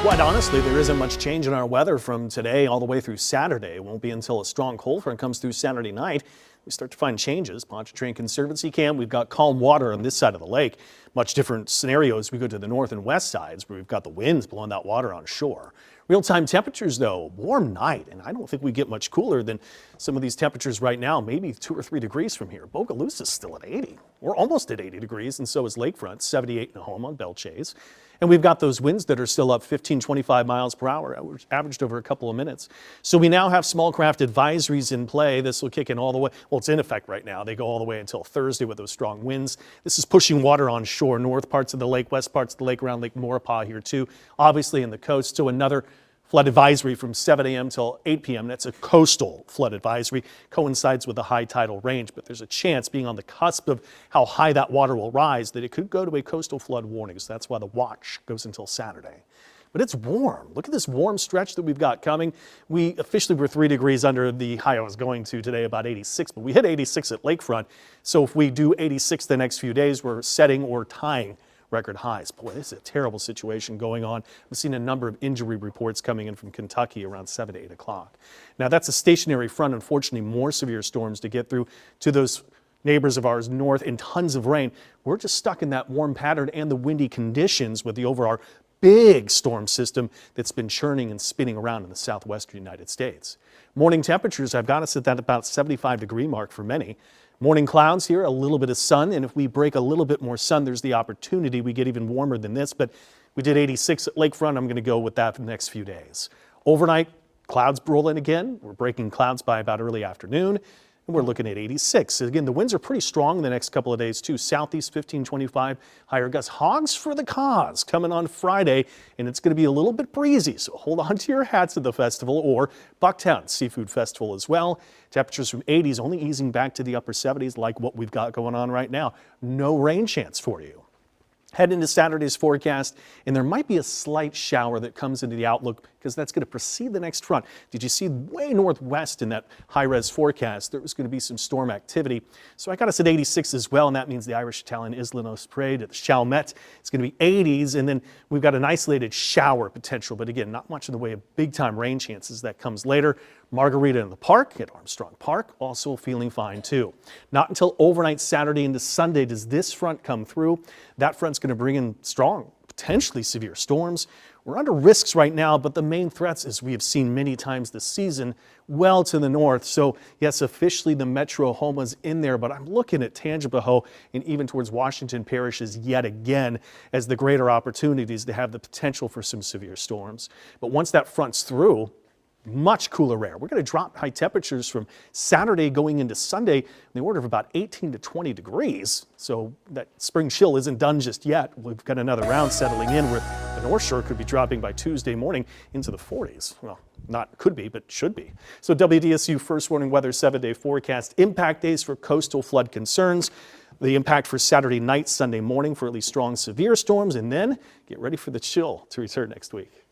Quite honestly, there isn't much change in our weather from today all the way through Saturday. It won't be until a strong cold front comes through Saturday night we start to find changes. Pontchartrain Conservancy Camp, we've got calm water on this side of the lake. Much different scenarios we go to the north and west sides where we've got the winds blowing that water on shore. Real-time temperatures, though, warm night, and I don't think we get much cooler than some of these temperatures right now, maybe 2 or 3 degrees from here. Bogalusa is still at 80. We're almost at 80 degrees, and so is Lakefront, 78 in Home on Belle Chasse. And we've got those winds that are still up 15, 25 miles per hour, averaged over a couple of minutes. So we now have small craft advisories in play. This will kick in all the way. Well, it's in effect right now. They go all the way until Thursday with those strong winds. This is pushing water on shore, north parts of the lake, west parts of the lake, around Lake Maurepas here too, obviously in the coast. So another flood advisory from 7 a.m. till 8 p.m. That's a coastal flood advisory. Coincides with the high tidal range, but there's a chance, being on the cusp of how high that water will rise, that it could go to a coastal flood warning. So that's why the watch goes until Saturday. But it's warm. Look at this warm stretch that we've got coming. We officially were 3 degrees under the high I was going to today, about 86, but we hit 86 at Lakefront. So if we do 86 the next few days, we're setting or tying record highs. Boy, this is a terrible situation going on. We've seen a number of injury reports coming in from Kentucky around 7 to 8 o'clock. Now that's a stationary front. Unfortunately, more severe storms to get through to those neighbors of ours north and tons of rain. We're just stuck in that warm pattern and the windy conditions with the overall big storm system that's been churning and spinning around in the southwestern United States. Morning temperatures, I've got us at that about 75-degree mark for many. Morning clouds here, a little bit of sun, and if we break a little bit more sun, there's the opportunity we get even warmer than this, but we did 86 at Lakefront. I'm going to go with that for the next few days. Overnight, clouds roll in again. We're breaking clouds by about early afternoon, and we're looking at 86. Again, the winds are pretty strong the next couple of days too. Southeast 15, 25, higher gusts. Hogs for the cause coming on Friday, and it's going to be a little bit breezy, so hold on to your hats at the festival, or Bucktown Seafood Festival as well. Temperatures from 80s only easing back to the upper 70s like what we've got going on right now. No rain chance for you. Head into Saturday's forecast, and there might be a slight shower that comes into the outlook because that's going to precede the next front. Did you see way northwest in that high-res forecast there was going to be some storm activity? So I got us at 86 as well, and that means the Irish Italian Isla Osprey to the Chalmette. It's going to be 80s, and then we've got an isolated shower potential, but again, not much in the way of big-time rain chances. That comes later. Margarita in the Park at Armstrong Park, also feeling fine too. Not until overnight Saturday into Sunday does this front come through. That front's going to bring in strong, potentially severe storms. We're under risks right now, but the main threats, as we have seen many times this season, well to the north. So yes, officially the Metro Homa's in there, but I'm looking at Tangipahoa and even towards Washington parishes yet again as the greater opportunities to have the potential for some severe storms. But once that front's through, much cooler air. We're going to drop high temperatures from Saturday going into Sunday in the order of about 18 to 20 degrees. So that spring chill isn't done just yet. We've got another round settling in where the North Shore could be dropping by Tuesday morning into the 40s. Well, not could be, but should be. So WDSU First Warning Weather 7-day forecast. Impact days for coastal flood concerns. The impact for Saturday night, Sunday morning for at least strong severe storms. And then get ready for the chill to return next week.